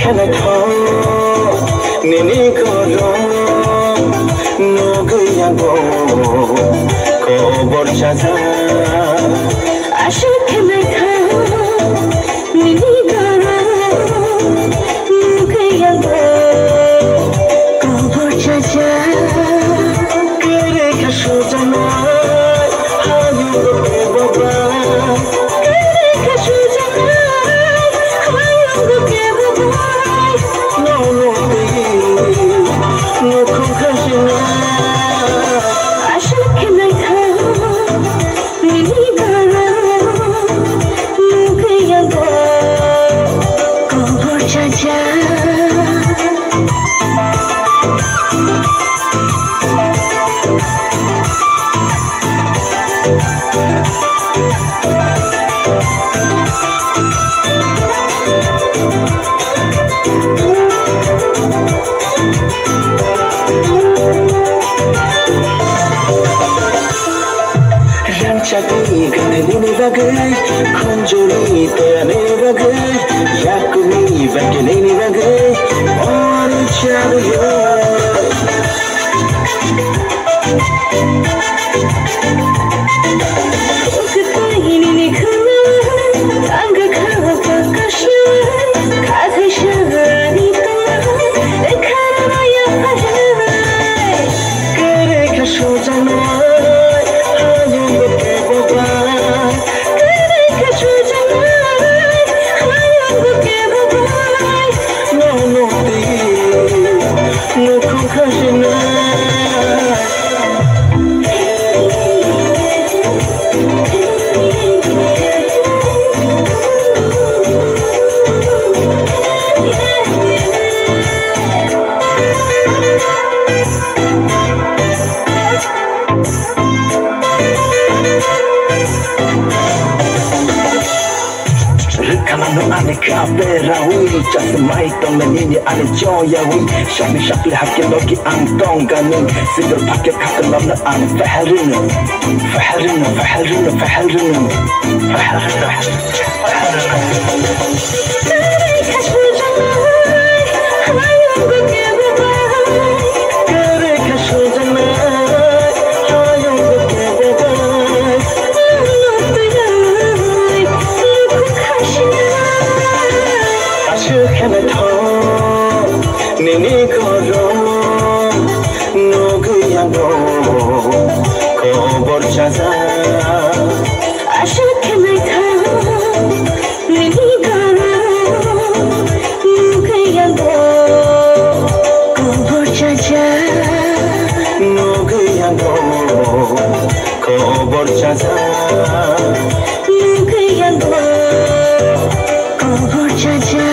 খেলা থাও নিনি করো নগইয়া গো কবর সাজা আশা খেলা থাও নিনি করো নগইয়া গো কবর সাজা কেরে খাসো জানাই হায়ু গো বাবা কেরে খাসো জানাই হায়ু গো বাবা নখো খাসে না আশা খেলা থাও নিনি করো নগইয়া গো কবর সাজা Ranchati ganelini bagay Khunjuri toyane bagay Yakumi vakelini bagay Ori chariyo Kere khasho janai Kanano ane kapera hui Just mai tong menini ane joya hui Shami shakli hake loki antong ganin Sigur pake kakalab na ane faharin Faharin, faharin, faharin Kere khasho janai hayo goke babai খেলা থাও নিনি করো নগইয়া গো কবর সাজা আশা খেলা থাও নিনি করো নগইয়া গো কবর সাজা নগইয়া গো কবর সাজা নগইয়া গো কবর সাজা